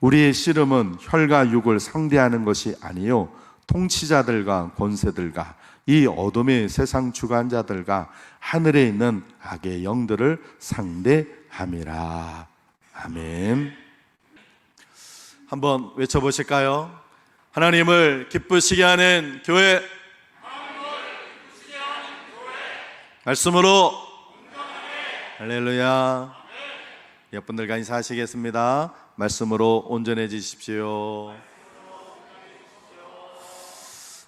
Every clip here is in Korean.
우리의 씨름은 혈과 육을 상대하는 것이 아니요 통치자들과 권세들과 이 어둠의 세상 주관자들과 하늘에 있는 악의 영들을 상대함이라. 아멘. 한번 외쳐보실까요? 하나님을 기쁘시게 하는 교회, 말씀으로 할렐루야. 옆분들과 인사하시겠습니다. 말씀으로 온전해지십시오.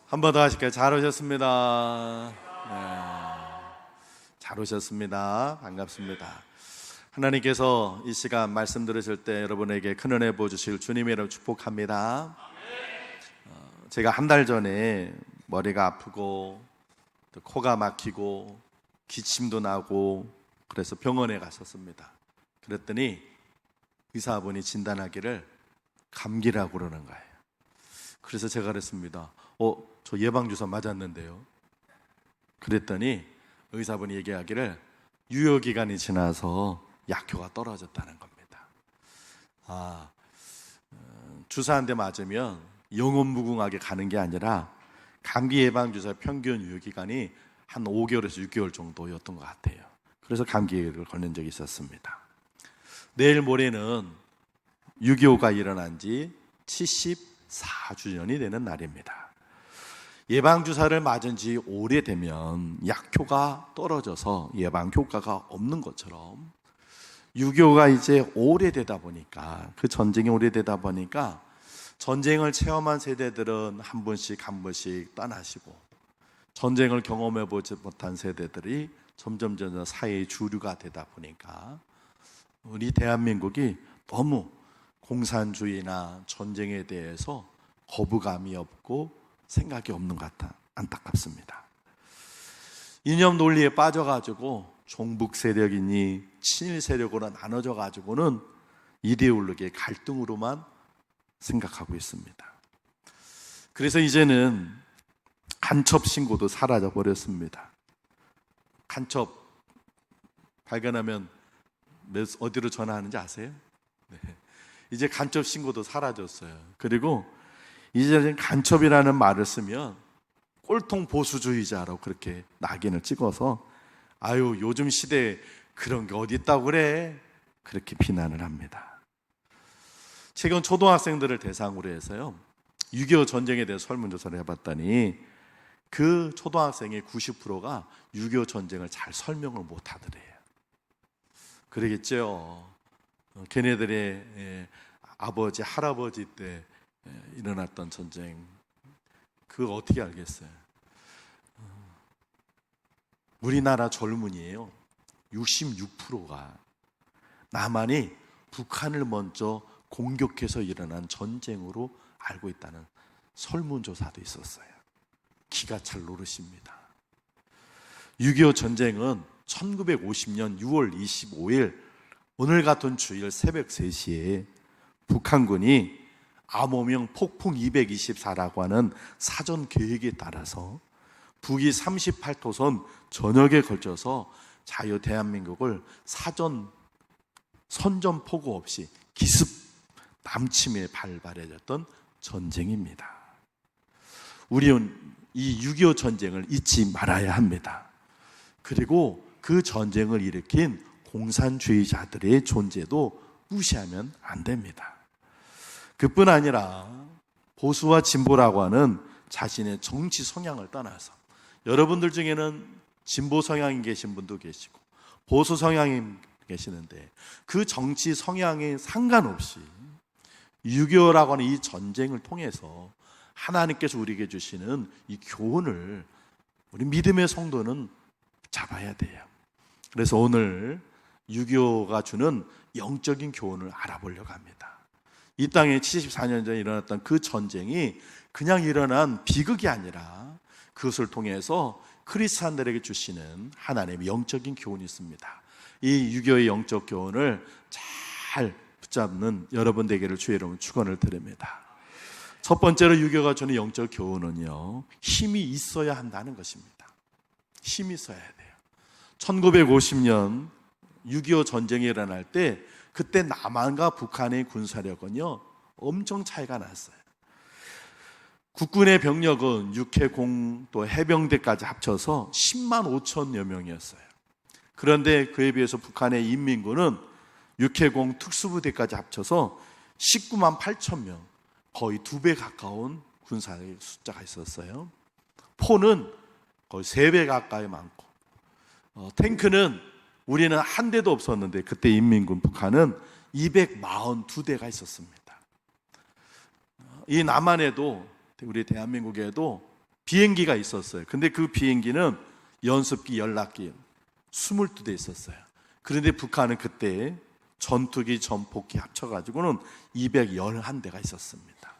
한 번 더 하실까요? 잘 오셨습니다. 잘 오셨습니다. 반갑습니다. 하나님께서 이 시간 말씀 들으실 때 여러분에게 큰 은혜 부어주실 주님의 이름 축복합니다. 제가 한 달 전에 머리가 아프고 또 코가 막히고 기침도 나고 그래서 병원에 갔었습니다. 그랬더니 의사분이 진단하기를 감기라고 그러는 거예요. 그래서 제가 그랬습니다. 저 예방주사 맞았는데요. 그랬더니 의사분이 얘기하기를 유효기간이 지나서 약효가 떨어졌다는 겁니다. 주사 한 대 맞으면 영원무궁하게 가는 게 아니라 감기 예방주사 평균 유효기간이 한 5개월에서 6개월 정도였던 것 같아요. 그래서 감기를 걸린 적이 있었습니다. 내일 모레는 6.25가 일어난 지 74주년이 되는 날입니다. 예방주사를 맞은 지 오래되면 약효가 떨어져서 예방효과가 없는 것처럼 6.25가 이제 오래되다 보니까, 그 전쟁이 오래되다 보니까 전쟁을 체험한 세대들은 한 분씩 떠나시고 전쟁을 경험해 보지 못한 세대들이 점점 사회의 주류가 되다 보니까 우리 대한민국이 너무 공산주의나 전쟁에 대해서 거부감이 없고 생각이 없는 것 같아 안타깝습니다. 이념 논리에 빠져가지고 종북 세력이니 친일 세력으로 나눠져 가지고는 이데올로기의 갈등으로만 생각하고 있습니다. 그래서 이제는 간첩 신고도 사라져 버렸습니다. 간첩 발견하면 어디로 전화하는지 아세요? 네. 이제 간첩 신고도 사라졌어요. 그리고 이제는 간첩이라는 말을 쓰면 꼴통 보수주의자라고 그렇게 낙인을 찍어서 요즘 시대에 그런 게 어디 있다고 그래? 그렇게 비난을 합니다. 최근 초등학생들을 대상으로 해서요 6.25 전쟁에 대해서 설문조사를 해봤더니 그 초등학생의 90%가 6.25 전쟁을 잘 설명을 못 하더래요. 그러겠죠. 걔네들의 아버지, 할아버지 때 일어났던 전쟁, 그거 어떻게 알겠어요? 우리나라 젊은이에요 66%가 남한이 북한을 먼저 공격해서 일어난 전쟁으로 알고 있다는 설문조사도 있었어요. 기가 찰 노릇입니다. 6.25 전쟁은 1950년 6월 25일 오늘 같은 주일 새벽 3시에 북한군이 암호명 폭풍 224라고 하는 사전 계획에 따라서 북위 38도선 전역에 걸쳐서 자유 대한민국을 선전포고 없이 기습 남침에 발발해졌던 전쟁입니다. 우리는 이 6.25 전쟁을 잊지 말아야 합니다. 그리고 그 전쟁을 일으킨 공산주의자들의 존재도 무시하면 안 됩니다. 그뿐 아니라 보수와 진보라고 하는 자신의 정치 성향을 떠나서 여러분들 중에는 진보 성향이 계신 분도 계시고 보수 성향이 계시는데 그 정치 성향에 상관없이 6.25라고 하는 이 전쟁을 통해서 하나님께서 우리에게 주시는 이 교훈을 우리 믿음의 성도는 잡아야 돼요. 그래서 오늘 6.25가 주는 영적인 교훈을 알아보려고 합니다. 이 땅에 74년 전에 일어났던 그 전쟁이 그냥 일어난 비극이 아니라 그것을 통해서 크리스찬들에게 주시는 하나님의 영적인 교훈이 있습니다. 이 6.25의 영적 교훈을 잘 붙잡는 여러분 되기를 주의 이름으로 축원을 드립니다. 첫 번째로 6.25가 주는 영적 교훈은요, 힘이 있어야 한다는 것입니다. 힘이 있어야 돼요. 1950년 6.25 전쟁이 일어날 때 그때 남한과 북한의 군사력은요 엄청 차이가 났어요. 국군의 병력은 육해공 또 해병대까지 합쳐서 10만 5천여 명이었어요. 그런데 그에 비해서 북한의 인민군은 육해공 특수부대까지 합쳐서 19만 8천 명, 거의 2배 가까운 군사의 숫자가 있었어요. 포는 거의 3배 가까이 많고, 탱크는 우리는 한 대도 없었는데 그때 인민군 북한은 242대가 있었습니다. 이 남한에도, 우리 대한민국에도 비행기가 있었어요. 근데 그 비행기는 연습기, 연락기 22대 있었어요. 그런데 북한은 그때 전투기, 전폭기 합쳐가지고는 211대가 있었습니다.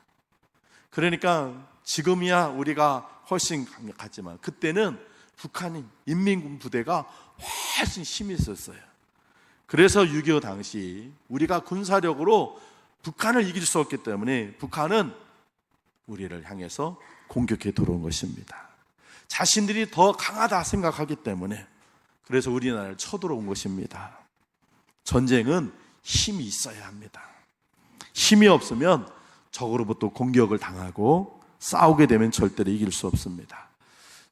그러니까 지금이야 우리가 훨씬 강력하지만 그때는 북한인 인민군 부대가 훨씬 힘이 있었어요. 그래서 6.25 당시 우리가 군사력으로 북한을 이길 수 없기 때문에 북한은 우리를 향해서 공격해 들어온 것입니다. 자신들이 더 강하다 생각하기 때문에 그래서 우리나라를 쳐들어온 것입니다. 전쟁은 힘이 있어야 합니다. 힘이 없으면 적으로부터 공격을 당하고 싸우게 되면 절대로 이길 수 없습니다.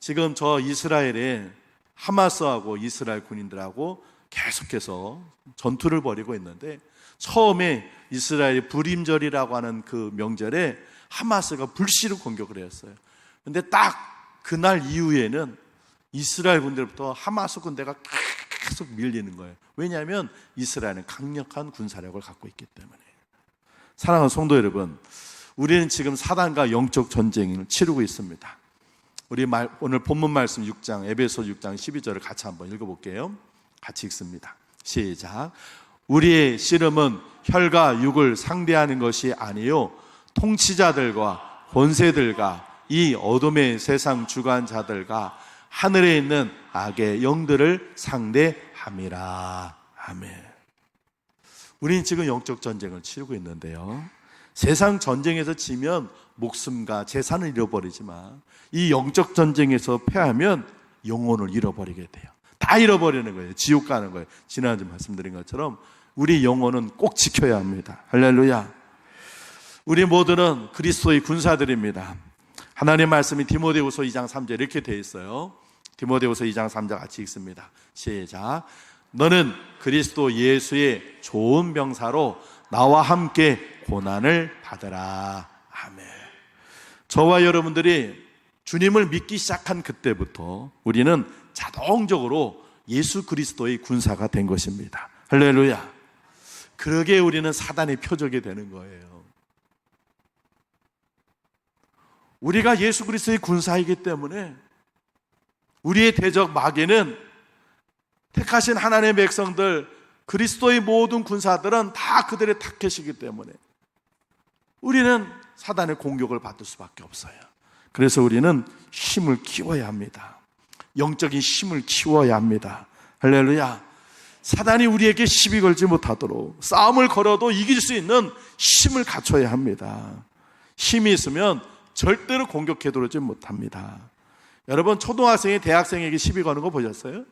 지금 저 이스라엘에 하마스하고 이스라엘 군인들하고 계속해서 전투를 벌이고 있는데 처음에 이스라엘의 불임절이라고 하는 그 명절에 하마스가 불시로 공격을 했어요. 근데 딱 그날 이후에는 이스라엘 군대로부터 하마스 군대가 계속 밀리는 거예요. 왜냐하면 이스라엘은 강력한 군사력을 갖고 있기 때문에. 사랑하는 성도 여러분, 우리는 지금 사단과 영적 전쟁을 치르고 있습니다. 우리 오늘 본문 말씀 6장, 에베소 6장 12절을 같이 한번 읽어볼게요. 같이 읽습니다. 시작. 우리의 씨름은 혈과 육을 상대하는 것이 아니요 통치자들과 권세들과 이 어둠의 세상 주관자들과 하늘에 있는 악의 영들을 상대함이라. 아멘. 우리는 지금 영적 전쟁을 치르고 있는데요, 세상 전쟁에서 지면 목숨과 재산을 잃어버리지만 이 영적 전쟁에서 패하면 영혼을 잃어버리게 돼요. 다 잃어버리는 거예요. 지옥 가는 거예요. 지난주 말씀드린 것처럼 우리 영혼은 꼭 지켜야 합니다. 할렐루야. 우리 모두는 그리스도의 군사들입니다. 하나님의 말씀이 디모데후서 2장 3절 이렇게 되어 있어요. 디모데후서 2장 3절 같이 읽습니다. 시작. 너는 그리스도 예수의 좋은 병사로 나와 함께 고난을 받으라. 아멘. 저와 여러분들이 주님을 믿기 시작한 그때부터 우리는 자동적으로 예수 그리스도의 군사가 된 것입니다. 할렐루야. 그러게 우리는 사단의 표적이 되는 거예요. 우리가 예수 그리스도의 군사이기 때문에 우리의 대적 마귀는 택하신 하나님의 백성들, 그리스도의 모든 군사들은 다 그들의 타켓이기 때문에 우리는 사단의 공격을 받을 수밖에 없어요. 그래서 우리는 힘을 키워야 합니다. 영적인 힘을 키워야 합니다. 할렐루야. 사단이 우리에게 시비 걸지 못하도록 싸움을 걸어도 이길 수 있는 힘을 갖춰야 합니다. 힘이 있으면 절대로 공격해 들어오지 못합니다. 여러분, 초등학생이 대학생에게 시비 거는 거 보셨어요?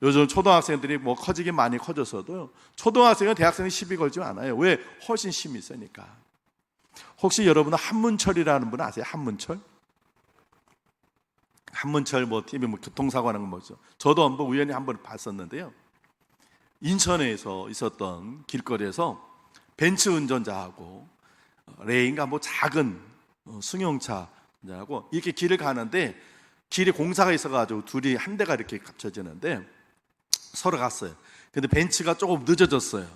요즘 초등학생들이 뭐 커지긴 많이 커졌어도 초등학생은 대학생이 시비 걸지 않아요. 왜? 훨씬 힘이 있으니까. 혹시 여러분은 한문철이라는 분 아세요? 한문철? 한문철 뭐 TV 뭐 교통사고 하는 거 뭐죠? 저도 한번 우연히 한번 봤었는데요. 인천에서 있었던 길거리에서 벤츠 운전자하고 레인가 뭐 작은 승용차하고 이렇게 길을 가는데 길에 공사가 있어가지고 둘이 한 대가 이렇게 겹쳐지는데 서로 갔어요. 근데 벤츠가 조금 늦어졌어요.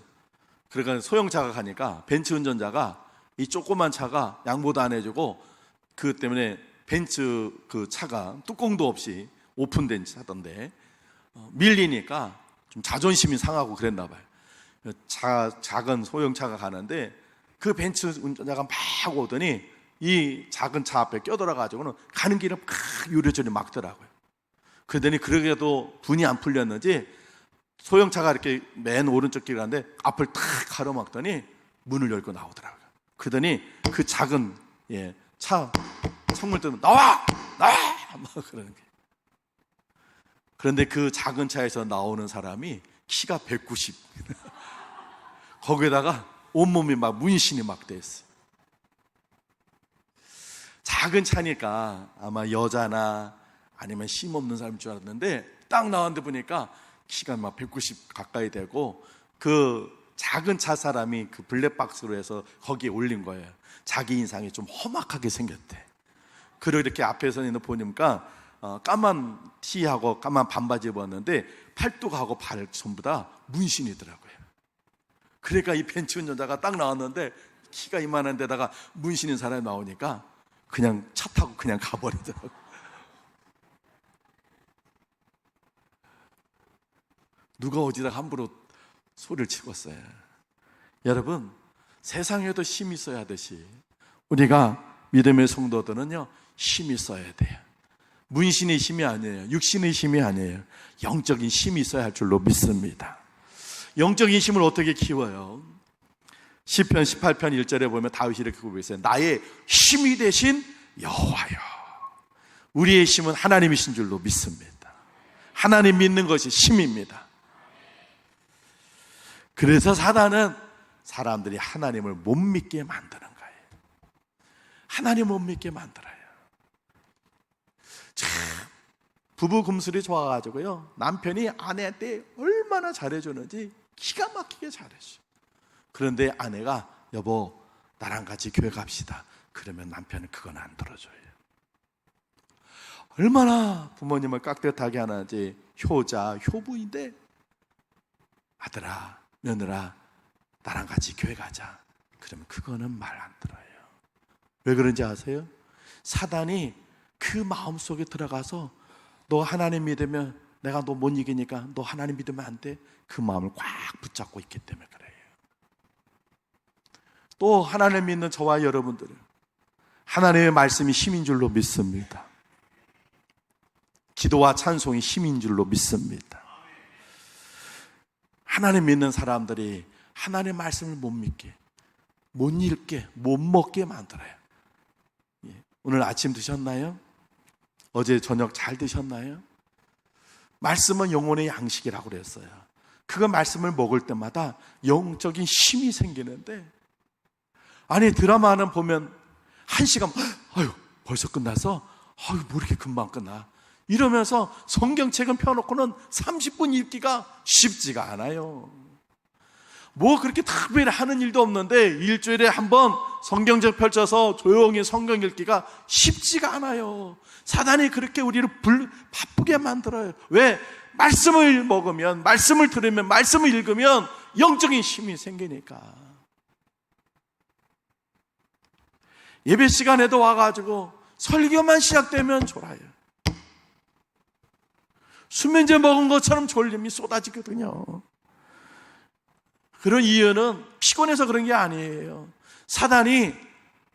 그러니까 소형차가 가니까 벤츠 운전자가 이 조그만 차가 양보도 안 해주고 그 때문에 벤츠 그 차가 뚜껑도 없이 오픈된 차던데 밀리니까 좀 자존심이 상하고 그랬나 봐요. 작은 소형차가 가는데 그 벤츠 운전자가 막 오더니 이 작은 차 앞에 껴들어가지고는 가는 길에 막 유리존이 막더라고요. 그러더니 그러게도 분이 안 풀렸는지 소형차가 이렇게 맨 오른쪽 길 가는데 앞을 탁 가로막더니 문을 열고 나오더라고요. 그러더니 그 작은 차 창문을 뜯으면 나와! 막 그러는 거예요. 그런데 그 작은 차에서 나오는 사람이 키가 190. 거기에다가 온몸이 막 문신이 막 됐어요. 작은 차니까 아마 여자나 아니면 힘없는 사람인 줄 알았는데 딱 나왔는데 보니까 키가 막 190 가까이 되고 그 작은 차 사람이 그 블랙박스로 해서 거기에 올린 거예요. 자기 인상이 좀 험악하게 생겼대. 그리고 이렇게 앞에서 있는 보니까 까만 티하고 까만 반바지 입었는데 팔뚝하고 발 전부 다 문신이더라고요. 그러니까 이 벤츠 운전자가 딱 나왔는데 키가 이만한 데다가 문신인 사람이 나오니까 그냥 차 타고 그냥 가버리더라고요. 누가 어디다 함부로 소리를 치웠어요. 여러분, 세상에도 힘이 있어야 하듯이 우리가 믿음의 성도들은요, 힘이 있어야 돼요. 문신의 힘이 아니에요. 육신의 힘이 아니에요. 영적인 힘이 있어야 할 줄로 믿습니다. 영적인 힘을 어떻게 키워요? 시편 18편 1절에 보면 다윗이 이렇게 고백했어요. 나의 힘이 되신 여호와여. 우리의 힘은 하나님이신 줄로 믿습니다. 하나님 믿는 것이 힘입니다. 그래서 사단은 사람들이 하나님을 못 믿게 만드는 거예요. 하나님 못 믿게 만들어요. 참 부부 금슬이 좋아가지고요, 남편이 아내한테 얼마나 잘해주는지 기가 막히게 잘해줘. 그런데 아내가 여보 나랑 같이 교회 갑시다 그러면 남편은 그건 안 들어줘요. 얼마나 부모님을 깍듯하게 하는지. 효자 효부인데 아들아 며느라 나랑 같이 교회 가자 그러면 그거는 말 안 들어요. 왜 그런지 아세요? 사단이 그 마음속에 들어가서 너 하나님 믿으면 내가 너 못 이기니까 너 하나님 믿으면 안 돼. 그 마음을 꽉 붙잡고 있기 때문에 그래요. 또 하나님 믿는 저와 여러분들은 하나님의 말씀이 힘인 줄로 믿습니다. 기도와 찬송이 힘인 줄로 믿습니다. 하나님 믿는 사람들이 하나님의 말씀을 못 믿게, 못 읽게, 못 먹게 만들어요. 오늘 아침 드셨나요? 어제 저녁 잘 드셨나요? 말씀은 영혼의 양식이라고 그랬어요. 그 말씀을 먹을 때마다 영적인 힘이 생기는데, 아니 드라마는 보면 1시간 아유 벌써 끝나서 아유 뭐 이렇게 금방 끝나 이러면서 성경책은 펴놓고는 30분 읽기가 쉽지가 않아요. 뭐 그렇게 특별히 하는 일도 없는데 일주일에 한 번 성경책 펼쳐서 조용히 성경 읽기가 쉽지가 않아요. 사단이 그렇게 우리를 바쁘게 만들어요. 왜? 말씀을 먹으면, 말씀을 들으면, 말씀을 읽으면 영적인 힘이 생기니까. 예배 시간에도 와가지고 설교만 시작되면 졸아요. 수면제 먹은 것처럼 졸림이 쏟아지거든요. 그런 이유는 피곤해서 그런 게 아니에요. 사단이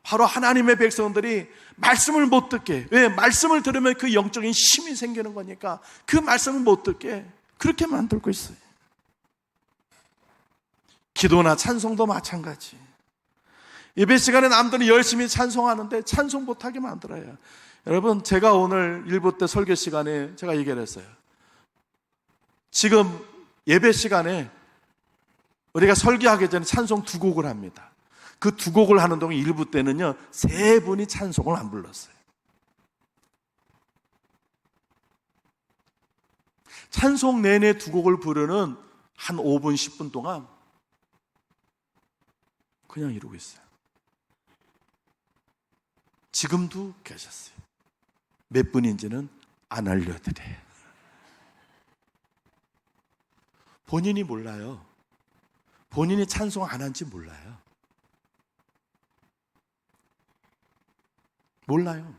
바로 하나님의 백성들이 말씀을 못 듣게, 왜? 말씀을 들으면 그 영적인 힘이 생기는 거니까 그 말씀을 못 듣게 그렇게 만들고 있어요. 기도나 찬송도 마찬가지. 예배 시간에 남들은 열심히 찬송하는데 찬송 못하게 만들어요. 여러분, 제가 오늘 일부 때 설교 시간에 제가 얘기를 했어요. 지금 예배 시간에 우리가 설교하기 전에 찬송 2곡을 합니다. 그 2곡을 하는 동안 일부 때는요 3분이 찬송을 안 불렀어요. 찬송 내내 2곡을 부르는 한 5분 10분 동안 그냥 이러고 있어요. 지금도 계셨어요. 몇 분인지는 안 알려드려요. 본인이 몰라요. 본인이 찬송 안 한지 몰라요. 몰라요.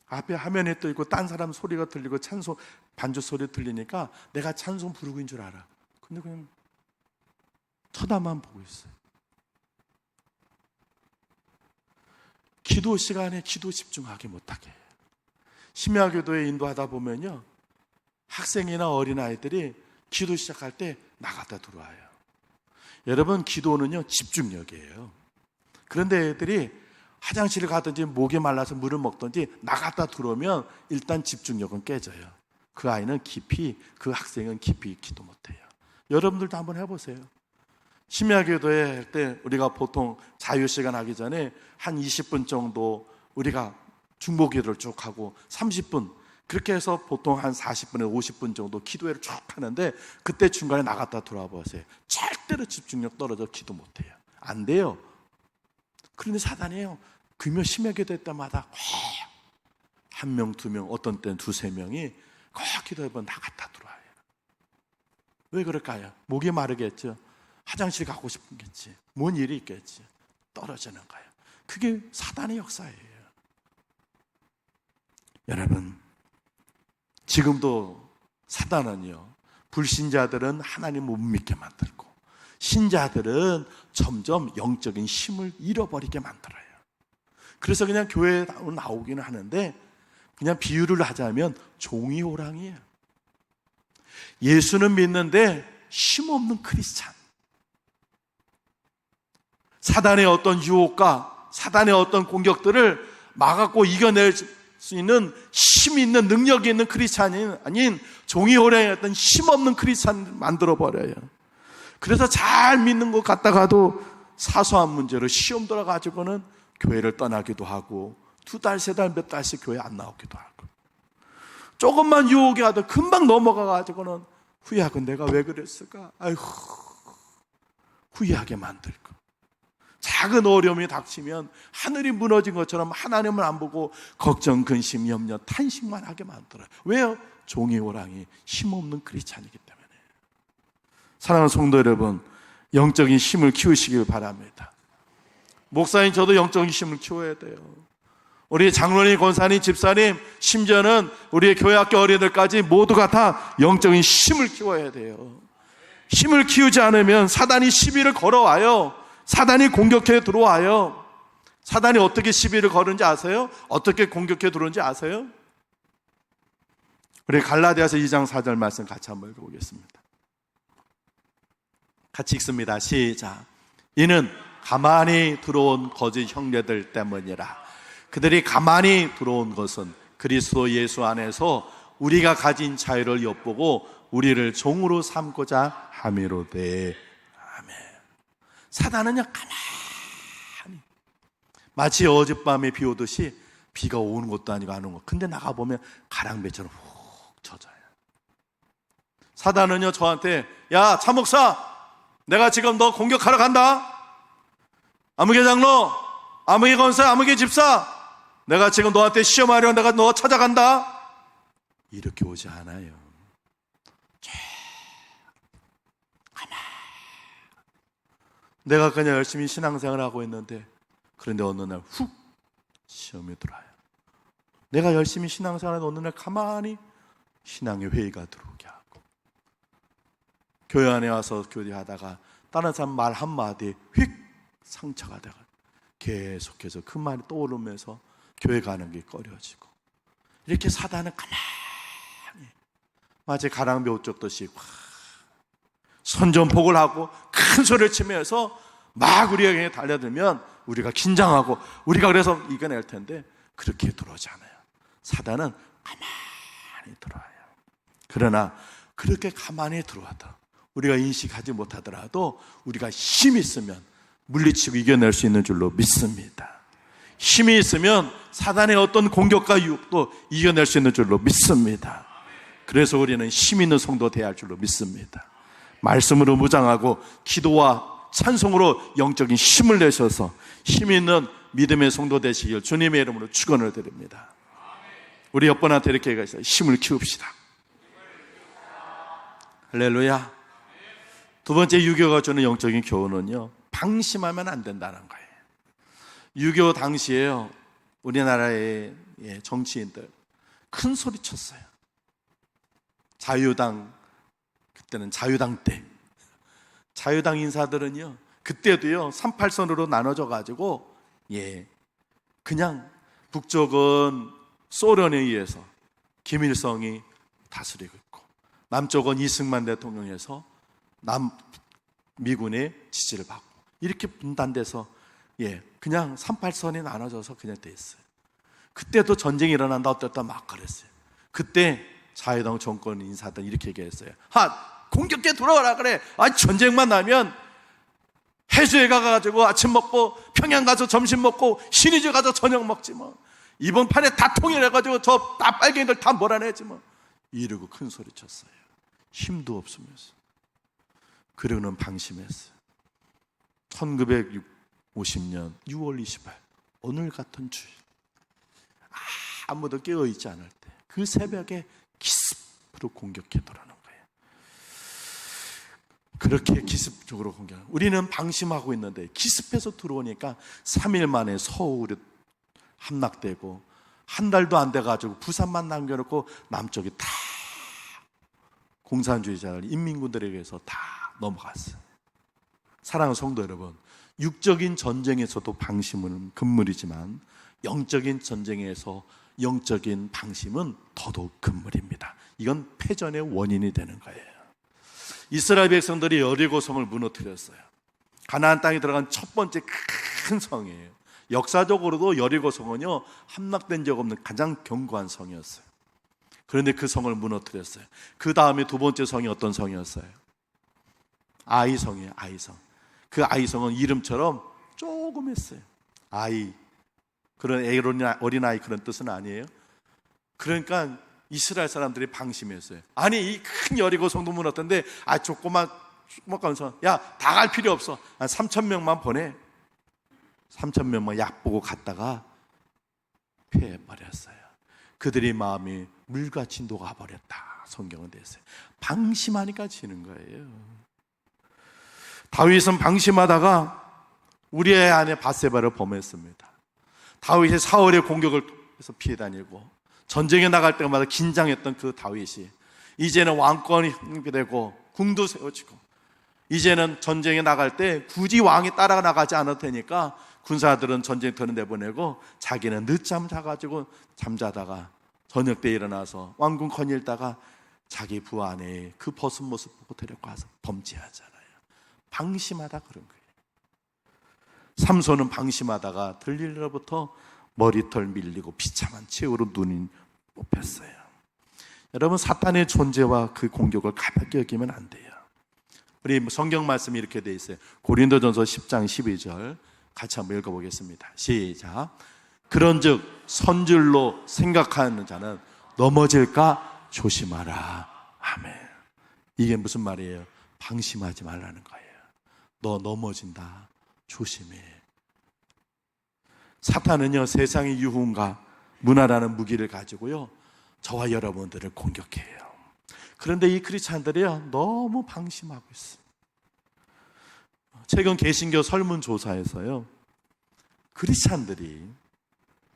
앞에 화면에 떠 있고 딴 사람 소리가 들리고 찬송 반주 소리 들리니까 내가 찬송 부르고 있는 줄 알아. 근데 그냥 쳐다만 보고 있어요. 기도 시간에 기도 집중하게 못하게 해요. 심야기도에 인도하다 보면요 학생이나 어린아이들이 기도 시작할 때 나갔다 들어와요. 여러분, 기도는요 집중력이에요. 그런데 애들이 화장실을 가든지 목이 말라서 물을 먹든지 나갔다 들어오면 일단 집중력은 깨져요. 그 아이는 깊이, 그 학생은 깊이 기도 못해요. 여러분들도 한번 해보세요. 심야기도회 할 때 우리가 보통 자유시간 하기 전에 한 20분 정도 우리가 중보기도를 쭉 하고 30분, 그렇게 해서 보통 한 40분에서 50분 정도 기도회를 쭉 하는데, 그때 중간에 나갔다 돌아와 보세요. 절대로 집중력 떨어져 기도 못해요. 안 돼요. 그런데 사단이에요. 금요 심야기도 할 때마다 한 명, 두 명, 어떤 때는 두세 명이 꼭 기도해보면 나갔다 들어와요. 왜 그럴까요? 목이 마르겠죠. 화장실 가고 싶겠지. 뭔 일이 있겠지. 떨어지는 거예요. 그게 사단의 역사예요. 여러분, 지금도 사단은요, 불신자들은 하나님을 못 믿게 만들고 신자들은 점점 영적인 힘을 잃어버리게 만들어요. 그래서 그냥 교회에 나오기는 하는데, 그냥 비유를 하자면 종이 호랑이에요. 예수는 믿는데 힘없는 크리스찬. 사단의 어떤 유혹과 사단의 어떤 공격들을 막았고 이겨낼 수 있는 힘 있는 능력이 있는 크리스찬이 아닌 종이 호랑이였던 힘없는 크리스찬 만들어버려요. 그래서 잘 믿는 것 같다가도 사소한 문제로 시험 들어가지고는 교회를 떠나기도 하고 2달, 3달, 몇 달씩 교회 안 나오기도 하고, 조금만 유혹이 하도 금방 넘어가가지고는 후회하고 내가 왜 그랬을까? 아이고, 후회하게 만들고, 작은 어려움이 닥치면 하늘이 무너진 것처럼 하나님을 안 보고 걱정, 근심, 염려, 탄식만 하게 만들어요. 왜요? 종이 호랑이, 힘없는 크리스찬이기 때문에. 사랑하는 성도 여러분, 영적인 힘을 키우시길 바랍니다. 목사님, 저도 영적인 힘을 키워야 돼요. 우리 장로님, 권사님, 집사님, 심지어는 우리의 교회학교 어린이들까지 모두가 다 영적인 힘을 키워야 돼요. 힘을 키우지 않으면 사단이 시비를 걸어와요. 사단이 공격해 들어와요. 사단이 어떻게 시비를 거는지 아세요? 어떻게 공격해 들어오는지 아세요? 우리 갈라디아서 2장 4절 말씀 같이 한번 읽어보겠습니다. 같이 읽습니다. 시작. 이는 가만히 들어온 거짓 형제들 때문이라. 그들이 가만히 들어온 것은 그리스도 예수 안에서 우리가 가진 자유를 엿보고 우리를 종으로 삼고자 함이로되. 아멘. 사단은요, 가만히, 마치 어젯밤에 비 오듯이, 비가 오는 것도 아니고 안 오는 것, 근데 나가보면 가랑비처럼 훅 젖어요. 사단은요, 저한테, 야, 차목사, 내가 지금 너 공격하러 간다. 아무개 장로, 아무개 권사, 아무개 집사, 내가 지금 너한테 시험하려 내가 너 찾아간다. 이렇게 오지 않아요. 내가 그냥 열심히 신앙생활을 하고 있는데, 그런데 어느 날 훅 시험이 들어와요. 내가 열심히 신앙생활하는 어느 날 가만히 신앙의 회의가 들어오게 하고, 교회 안에 와서 교제하다가 다른 사람 말 한마디에 휙 상처가 되고, 계속해서 그 말이 떠오르면서 교회 가는 게 꺼려지고, 이렇게 사단은 가만히 마치 가랑비 옷 젖듯이 선전포고를 하고 큰 소리를 치면서 막 우리에게 달려들면 우리가 긴장하고 우리가 그래서 이겨낼 텐데, 그렇게 들어오지 않아요. 사단은 가만히 들어와요. 그러나 그렇게 가만히 들어와도 우리가 인식하지 못하더라도 우리가 힘이 있으면 물리치고 이겨낼 수 있는 줄로 믿습니다. 힘이 있으면 사단의 어떤 공격과 유혹도 이겨낼 수 있는 줄로 믿습니다. 그래서 우리는 힘 있는 성도 되어야 할 줄로 믿습니다. 말씀으로 무장하고 기도와 찬송으로 영적인 힘을 내셔서 힘 있는 믿음의 성도 되시길 주님의 이름으로 축원을 드립니다. 우리 옆분한테 이렇게 얘기했어요. 힘을 키웁시다. 할렐루야. 두 번째 유교가 주는 영적인 교훈은요, 방심하면 안 된다는 거예요. 유교 당시에요, 우리나라의 정치인들 큰 소리 쳤어요. 자유당, 그때는 자유당 때 자유당 인사들은요, 그때도요 38선으로 나눠져 가지고 그냥 북쪽은 소련에 의해서 김일성이 다스리고 있고, 남쪽은 이승만 대통령에서 미군의 지지를 받고, 이렇게 분단돼서 그냥 38선이 나눠져서 그냥 돼 있어요. 그때도 전쟁이 일어난다 어땠다 막 그랬어요. 그때 자유당 정권 인사들 이렇게 얘기했어요. 공격해 들어와라 그래. 전쟁만 나면 해수에 가가지고 아침 먹고 평양 가서 점심 먹고 신의주 가서 저녁 먹지 뭐. 이번 판에 다 통일해가지고 저 다 빨갱이들 다 몰아내지 뭐. 이러고 큰 소리 쳤어요. 힘도 없으면서. 그러고는 방심했어요. 1950년 6월 28일 오늘 같은 주일, 아무도 깨어있지 않을 때 그 새벽에 기습으로 공격해 들어오는 거예요. 그렇게 기습적으로 공격. 우리는 방심하고 있는데 기습해서 들어오니까 3일 만에 서울에 함락되고 한 달도 안 돼가지고 부산만 남겨놓고 남쪽이 다 공산주의자들, 인민군들에 의해서 다 넘어갔어요. 사랑하는 성도 여러분, 육적인 전쟁에서도 방심은 금물이지만 영적인 전쟁에서 영적인 방심은 더더욱 금물입니다. 이건 패전의 원인이 되는 거예요. 이스라엘 백성들이 여리고성을 무너뜨렸어요. 가나안 땅에 들어간 첫 번째 큰 성이에요. 역사적으로도 여리고성은요, 함락된 적 없는 가장 견고한 성이었어요. 그런데 그 성을 무너뜨렸어요. 그 다음에 두 번째 성이 어떤 성이었어요? 아이성이에요. 아이성. 그 아이성은 이름처럼 조금 했어요. 아이, 그런 어린아이 그런 뜻은 아니에요. 그러니까 이스라엘 사람들이 방심했어요. 아니, 이 큰 여리고성도 무너졌는데 조그만 성, 야, 다 갈 필요 없어. 3,000명만 보내. 3,000명만 약 보고 갔다가 패해버렸어요. 그들의 마음이 물같이 녹아버렸다. 성경은 됐어요. 방심하니까 지는 거예요. 다윗은 방심하다가 우리의 아내 밧세바를 범했습니다. 다윗이 사울의 공격을 해서 피해 다니고 전쟁에 나갈 때마다 긴장했던 그 다윗이 이제는 왕권이 되고 궁도 세워지고 이제는 전쟁에 나갈 때 굳이 왕이 따라 나가지 않아도 되니까 군사들은 전쟁터로 내보내고 자기는 늦잠 자가지고 잠자다가 저녁 때 일어나서 왕궁 거닐다가 자기 부하 아내의 그 벗은 모습 보고 데리고 와서 범죄하잖아요. 방심하다 그런 거예요. 삼손은 방심하다가 들릴로부터 머리털 밀리고 비참한 최후로 눈이 뽑혔어요. 여러분, 사탄의 존재와 그 공격을 가볍게 여기면 안 돼요. 우리 성경 말씀이 이렇게 돼 있어요. 고린도전서 10장 12절 같이 한번 읽어보겠습니다. 시작. 그런즉 선줄로 생각하는 자는 넘어질까 조심하라. 아멘. 이게 무슨 말이에요? 방심하지 말라는 거예요. 너 넘어진다. 조심해. 사탄은요, 세상의 유흥과 문화라는 무기를 가지고요, 저와 여러분들을 공격해요. 그런데 이 크리스찬들이요, 너무 방심하고 있어요. 최근 개신교 설문조사에서요, 크리스찬들이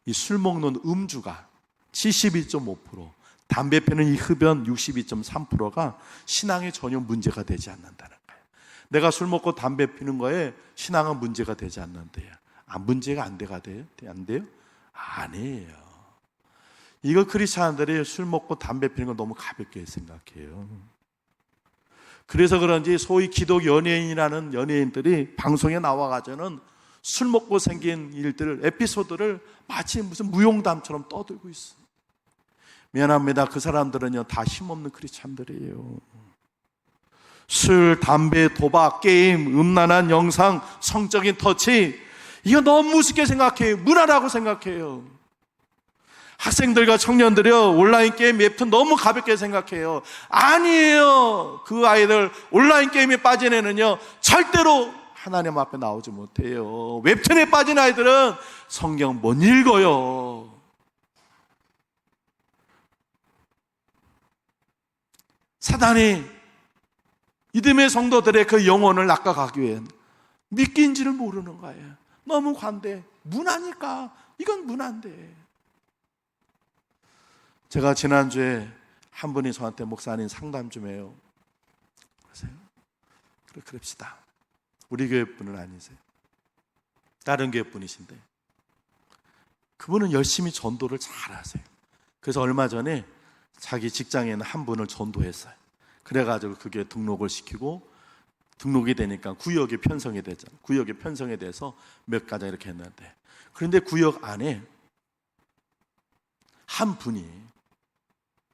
이 술 먹는 음주가 72.5%, 담배 피는 이 흡연 62.3%가 신앙에 전혀 문제가 되지 않는다는 거예요. 내가 술 먹고 담배 피는 거에 신앙은 문제가 되지 않는데요. 문제가 안 돼요? 아니에요. 이거 크리스찬들이 술 먹고 담배 피는 걸 너무 가볍게 생각해요. 그래서 그런지 소위 기독 연예인이라는 연예인들이 방송에 나와가지고는 술 먹고 생긴 일들을, 에피소드를 마치 무슨 무용담처럼 떠들고 있어요. 미안합니다. 그 사람들은요, 다 힘없는 크리스찬들이에요. 술, 담배, 도박, 게임, 음란한 영상, 성적인 터치, 이거 너무 우습게 생각해요. 문화라고 생각해요. 학생들과 청년들이요, 온라인 게임, 웹툰 너무 가볍게 생각해요. 아니에요. 그 아이들 온라인 게임에 빠진 애는요, 절대로 하나님 앞에 나오지 못해요. 웹툰에 빠진 아이들은 성경 못 읽어요. 사단이 믿음의 성도들의 그 영혼을 낚아가기 위해 믿긴지를 모르는 거예요. 너무 관대. 문화니까. 이건 문화인데. 제가 지난주에 한 분이 저한테 목사님 상담 좀 해요. 그러세요? 그럽시다. 우리 교회 분은 아니세요. 다른 교회 분이신데 그분은 열심히 전도를 잘 하세요. 그래서 얼마 전에 자기 직장에 있는 한 분을 전도했어요. 그래가지고 그 교회 등록을 시키고 등록이 되니까 구역에 편성이 되잖아요. 구역에 편성이 돼서 몇 가정 이렇게 했는데, 그런데 구역 안에 한 분이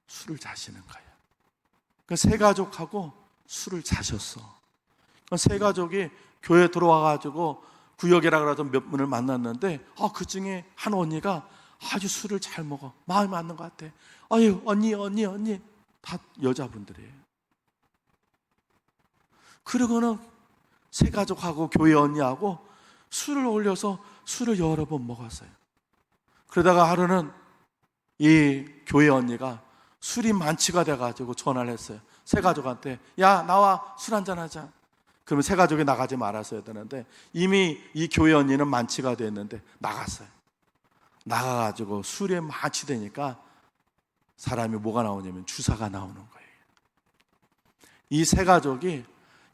술을 자시는 거예요. 그 세 가족하고 술을 자셨어. 세 가족이 교회에 들어와가지고 구역이라 그래서 몇 분을 만났는데 그 중에 한 언니가 아주 술을 잘 먹어. 마음이 맞는 것 같아. 아유, 언니. 다 여자분들이에요. 그러고는 세 가족하고 교회 언니하고 술을 올려서 술을 여러 번 먹었어요. 그러다가 하루는 이 교회 언니가 술이 만취가 돼가지고 전화를 했어요. 세 가족한테, 야, 나와, 술 한잔 하자. 그러면 세 가족이 나가지 말았어야 되는데 이미 이 교회 언니는 만취가 됐는데 나갔어요. 나가가지고 술에 만취되니까 사람이 뭐가 나오냐면 주사가 나오는 거예요. 이 세 가족이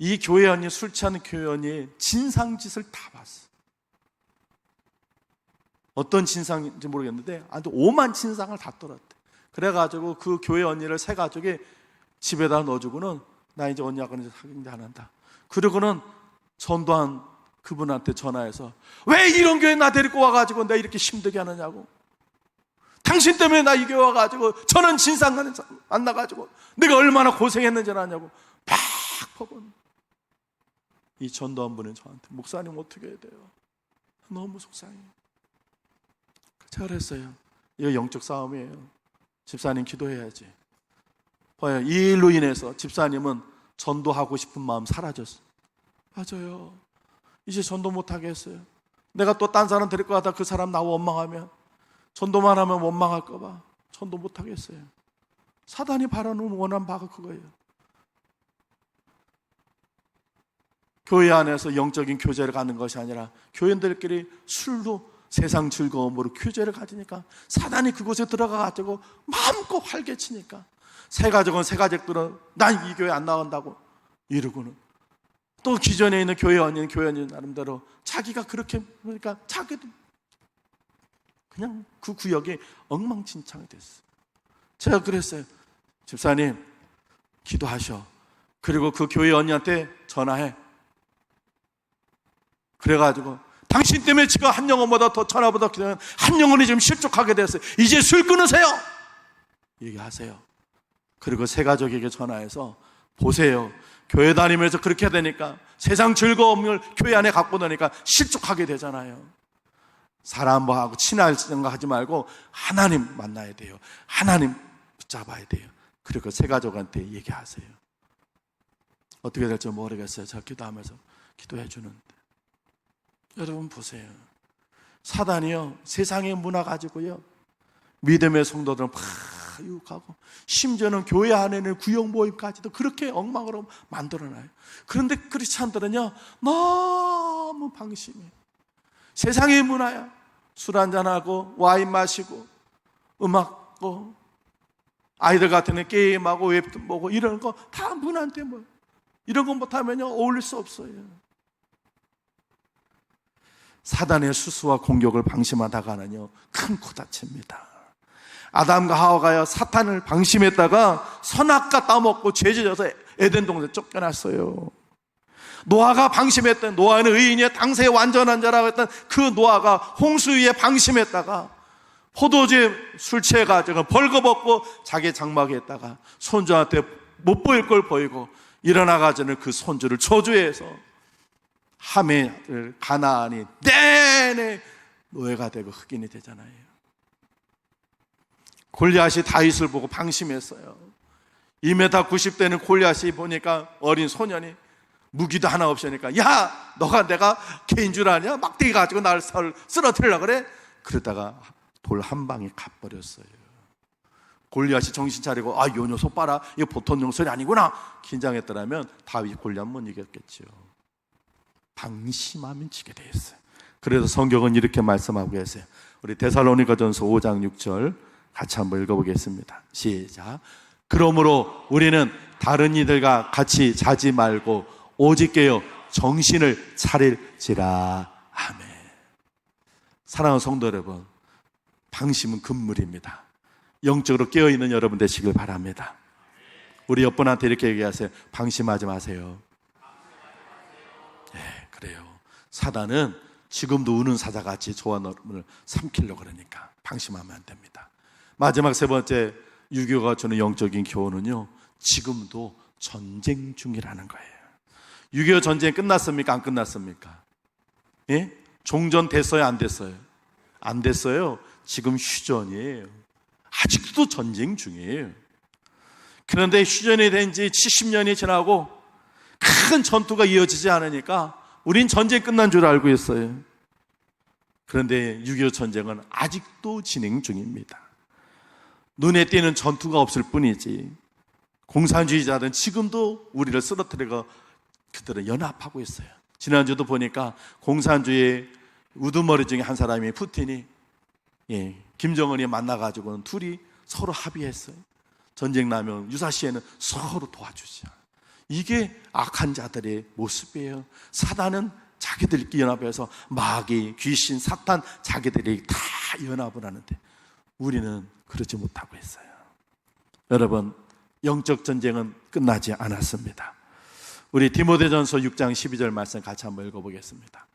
이 교회 언니, 술 취한 교회 언니의 진상짓을 다 봤어요. 어떤 진상인지 모르겠는데 아주 오만 진상을 다 떨었대. 그래가지고 그 교회 언니를 세 가족이 집에다 넣어주고는 나 이제 언니하고는 사귄 지 안 한다. 그러고는 전도한 그분한테 전화해서 왜 이런 교회 나 데리고 와가지고 내가 이렇게 힘들게 하느냐고. 당신 때문에 나 이 교회 와가지고 저는 진상 만나가지고 내가 얼마나 고생했는지 아냐고 팍 퍼본. 이 전도한 분은 저한테 목사님 어떻게 해야 돼요? 너무 속상해요. 제가 그랬어요. 이거 영적 싸움이에요. 집사님 기도해야지. 봐요. 이 일로 인해서 집사님은 전도하고 싶은 마음 사라졌어요. 맞아요. 이제 전도 못하게 했어요. 내가 또 딴 사람 데리고 가다 그 사람 나 원망하면, 전도만 하면 원망할까 봐 전도 못하게 했어요. 사단이 바라는 원한 바가 그거예요. 교회 안에서 영적인 교제를 갖는 것이 아니라 교인들끼리 술로 세상 즐거움으로 교제를 가지니까 사단이 그곳에 들어가가지고 마음껏 활개치니까 세 가족은 세 가족들은 난 이 교회 안 나간다고 이러고는 또 기존에 있는 교회 언니는 나름대로 자기가 그렇게 그러니까 자기도 그냥 그 구역이 엉망진창이 됐어요. 제가 그랬어요. 집사님 기도하셔. 그리고 그 교회 언니한테 전화해. 그래가지고 당신 때문에 지금 한 영혼보다 더 천하보다 한 영혼이 지금 실족하게 됐어요. 이제 술 끊으세요. 얘기하세요. 그리고 세 가족에게 전화해서 보세요. 교회 다니면서 그렇게 되니까 세상 즐거움을 교회 안에 갖고 노니까 실족하게 되잖아요. 사람하고 친할 생각하지 말고 하나님 만나야 돼요. 하나님 붙잡아야 돼요. 그리고 세 가족한테 얘기하세요. 어떻게 될지 모르겠어요. 저 기도하면서 기도해 주는데 여러분 보세요. 사단이요 세상의 문화 가지고요 믿음의 성도들은 막 유혹하고 심지어는 교회 안에는 구역 모임까지도 그렇게 엉망으로 만들어놔요. 그런데 크리스찬들은요 너무 방심해. 세상의 문화야. 술 한잔하고 와인 마시고 음악 듣고 아이들 같은 애 게임하고 웹툰 보고 이런 거 다 문화인데 뭐 이런 거 못하면요 어울릴 수 없어요. 사단의 수수와 공격을 방심하다가는요 큰 코 다칩니다. 아담과 하와가요 사탄을 방심했다가 선악과 따먹고 죄져서 에덴 동산에 쫓겨났어요. 노아가 방심했던, 노아는 의인이야 당세의 완전한 자라고 했던 그 노아가 홍수 위에 방심했다가 포도주에 술 취해가지고 벌거벗고 자기 장막에 있다가 손주한테 못 보일 걸 보이고 일어나가지고 그 손주를 저주해서 함의 아들 가나안이 내내 노예가 되고 흑인이 되잖아요. 골리앗이 다윗을 보고 방심했어요. 2m 90대는 골리앗이 보니까 어린 소년이 무기도 하나 없으니까 야 너가 내가 개인 줄 아냐? 막대기 가지고 나를 쓰러뜨리려고 그래? 그러다가 돌 한 방에 가버렸어요. 골리앗이 정신 차리고 아 요 녀석 봐라 이거 보통 녀석이 아니구나 긴장했더라면 다윗 골리앗 못 이겼겠죠. 방심하면 지게 돼 있어요. 그래서 성경은 이렇게 말씀하고 계세요. 우리 데살로니가전서 5장 6절 같이 한번 읽어보겠습니다. 시작. 그러므로 우리는 다른 이들과 같이 자지 말고 오직 깨어 정신을 차릴지라. 아멘. 사랑하는 성도 여러분, 방심은 금물입니다. 영적으로 깨어있는 여러분 되시길 바랍니다. 우리 옆분한테 이렇게 얘기하세요. 방심하지 마세요. 네, 그래요. 사단은 지금도 우는 사자같이 저와 여러분을 삼키려고 그러니까 방심하면 안 됩니다. 마지막 세 번째 유교가 주는 영적인 교훈은요 지금도 전쟁 중이라는 거예요. 6.25 전쟁 끝났습니까? 안 끝났습니까? 예? 종전 됐어요? 안 됐어요? 안 됐어요. 지금 휴전이에요. 아직도 전쟁 중이에요. 그런데 휴전이 된 지 70년이 지나고 큰 전투가 이어지지 않으니까 우린 전쟁 끝난 줄 알고 있어요. 그런데 6.25 전쟁은 아직도 진행 중입니다. 눈에 띄는 전투가 없을 뿐이지 공산주의자들은 지금도 우리를 쓰러뜨리고 그들은 연합하고 있어요. 지난주도 보니까 공산주의 우두머리 중에 한 사람이 푸틴이 김정은이 만나가지고는 둘이 서로 합의했어요. 전쟁 나면 유사시에는 서로 도와주자. 이게 악한 자들의 모습이에요. 사단은 자기들끼리 연합해서 마귀, 귀신, 사탄 자기들이 다 연합을 하는데 우리는 그러지 못하고 있어요. 여러분, 영적 전쟁은 끝나지 않았습니다. 우리 디모데전서 6장 12절 말씀 같이 한번 읽어보겠습니다.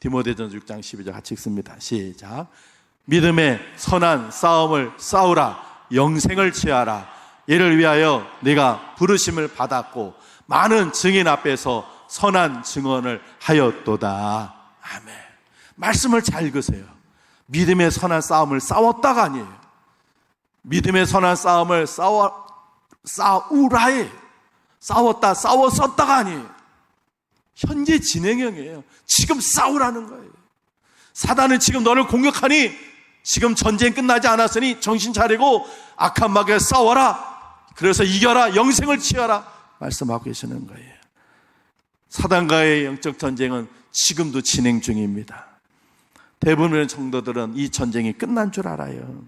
디모데전서 6장 12절 같이 읽습니다. 시작. 믿음의 선한 싸움을 싸우라. 영생을 취하라. 이를 위하여 네가 부르심을 받았고 많은 증인 앞에서 선한 증언을 하였도다. 아멘. 말씀을 잘 읽으세요. 믿음의 선한 싸움을 싸웠다가 아니에요. 믿음의 선한 싸움을 싸우라에 싸웠다, 싸웠었다가 아니에요. 현재 진행형이에요. 지금 싸우라는 거예요. 사단은 지금 너를 공격하니 지금 전쟁 끝나지 않았으니 정신 차리고 악한 마귀와 싸워라. 그래서 이겨라. 영생을 취하라. 말씀하고 계시는 거예요. 사단과의 영적 전쟁은 지금도 진행 중입니다. 대부분의 성도들은 이 전쟁이 끝난 줄 알아요.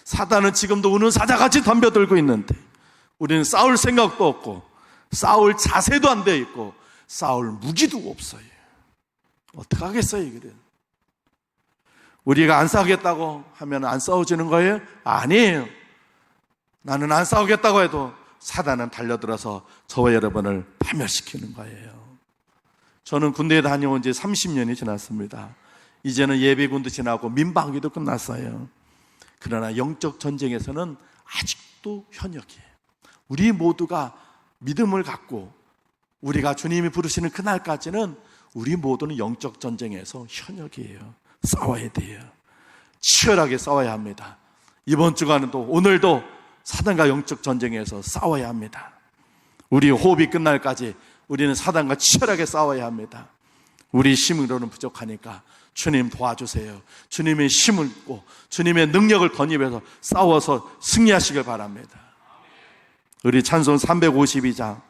사단은 지금도 우는 사자같이 덤벼들고 있는데 우리는 싸울 생각도 없고 싸울 자세도 안 돼 있고 싸울 무기도 없어요. 어떡하겠어요, 이거는? 우리가 안 싸우겠다고 하면 안 싸워지는 거예요? 아니에요. 나는 안 싸우겠다고 해도 사단은 달려들어서 저와 여러분을 파멸시키는 거예요. 저는 군대에 다녀온 지 30년이 지났습니다. 이제는 예비군도 지나고 민방위도 끝났어요. 그러나 영적 전쟁에서는 아직도 현역이에요. 우리 모두가 믿음을 갖고 우리가 주님이 부르시는 그날까지는 우리 모두는 영적 전쟁에서 현역이에요. 싸워야 돼요. 치열하게 싸워야 합니다. 이번 주간도 오늘도 사단과 영적 전쟁에서 싸워야 합니다. 우리 호흡이 끝날까지 우리는 사단과 치열하게 싸워야 합니다. 우리 힘으로는 부족하니까 주님 도와주세요. 주님의 힘을 얻고 주님의 능력을 덧입어서 싸워서 승리하시길 바랍니다. 우리 찬송 352장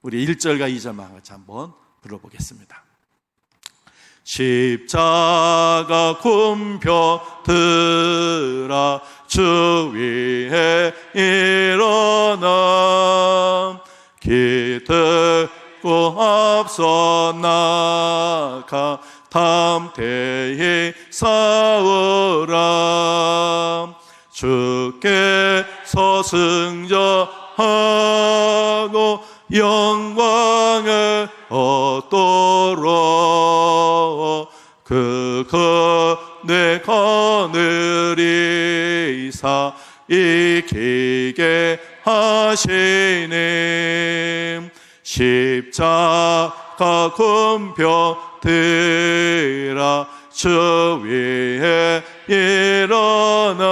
우리 1절과 2절만 같이 한번 불러보겠습니다. 십자가 굼표 들어 주 위에 일어나 기득고 앞서 나가 담대히 싸우라. 주께서 승저하고 영광을 얻도록 내 거느리사 이기게 하시네. 십자가 굼표 들어 주 위에 일어나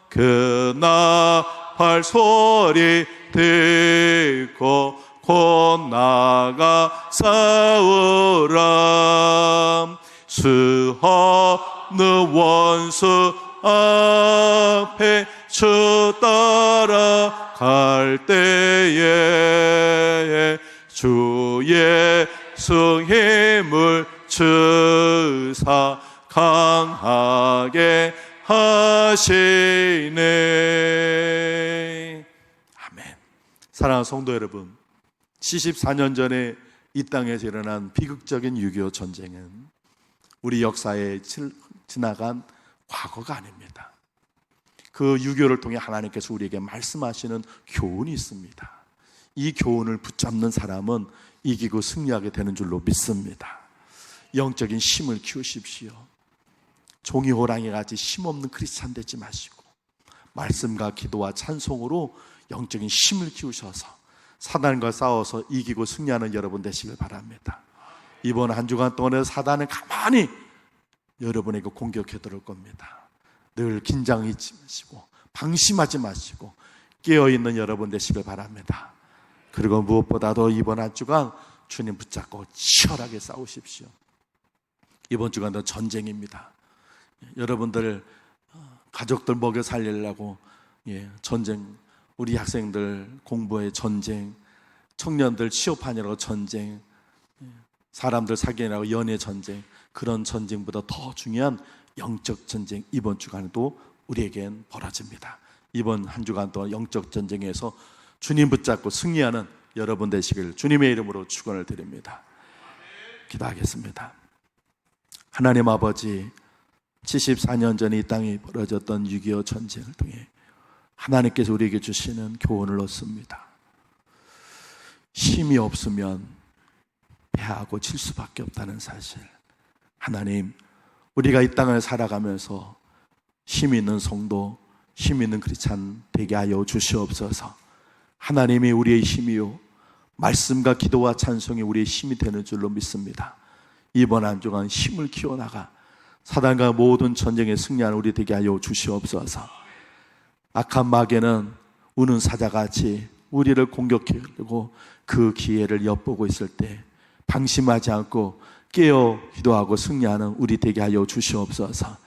그 나팔 소리 듣고 곧 나가 싸우라. 수없는 원수 앞에 주 따라갈 때에 주 예수 힘을 주사 강하게 하시네. 아멘. 사랑하는 성도 여러분, 74년 전에 이 땅에서 일어난 비극적인 6.25 전쟁은 우리 역사에 지나간 과거가 아닙니다. 그 6.25를 통해 하나님께서 우리에게 말씀하시는 교훈이 있습니다. 이 교훈을 붙잡는 사람은 이기고 승리하게 되는 줄로 믿습니다. 영적인 힘을 키우십시오. 종이 호랑이같이 힘없는 크리스찬 되지 마시고 말씀과 기도와 찬송으로 영적인 힘을 키우셔서 사단과 싸워서 이기고 승리하는 여러분 되시길 바랍니다. 이번 한 주간 동안에 사단은 가만히 여러분에게 공격해 들어올 겁니다. 늘 긴장하지 마시고 방심하지 마시고 깨어있는 여러분 되시길 바랍니다. 그리고 무엇보다도 이번 한 주간 주님 붙잡고 치열하게 싸우십시오. 이번 주간도 전쟁입니다. 여러분들 가족들 먹여 살리려고 전쟁, 우리 학생들 공부의 전쟁, 청년들 취업하느라고 전쟁, 사람들 사귀느라고 연애 전쟁, 그런 전쟁보다 더 중요한 영적 전쟁 이번 주간에도 우리에겐 벌어집니다. 이번 한 주간 동안 영적 전쟁에서 주님 붙잡고 승리하는 여러분 되시길 주님의 이름으로 축원을 드립니다. 기도하겠습니다. 하나님 아버지, 74년 전에 이 땅에 벌어졌던 6.25 전쟁을 통해 하나님께서 우리에게 주시는 교훈을 얻습니다. 힘이 없으면 패하고 질 수밖에 없다는 사실. 하나님, 우리가 이 땅을 살아가면서 힘 있는 성도, 힘 있는 크리스찬 되게 하여 주시옵소서. 하나님이 우리의 힘이요, 말씀과 기도와 찬송이 우리의 힘이 되는 줄로 믿습니다. 이번 한 주간 힘을 키워나가 사단과 모든 전쟁에 승리하는 우리 되게 하여 주시옵소서. 악한 마귀는 우는 사자같이 우리를 공격하려고 그 기회를 엿보고 있을 때 방심하지 않고 깨어 기도하고 승리하는 우리 되게 하여 주시옵소서.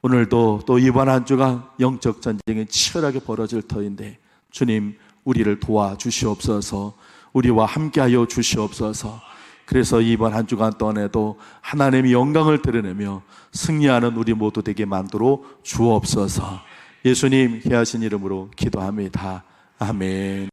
오늘도 또 이번 한 주간 영적 전쟁이 치열하게 벌어질 터인데 주님, 우리를 도와주시옵소서. 우리와 함께하여 주시옵소서. 그래서 이번 한 주간 동안에도 하나님의 영광을 드러내며 승리하는 우리 모두 되게 만들어 주옵소서. 예수님 귀하신 이름으로 기도합니다. 아멘.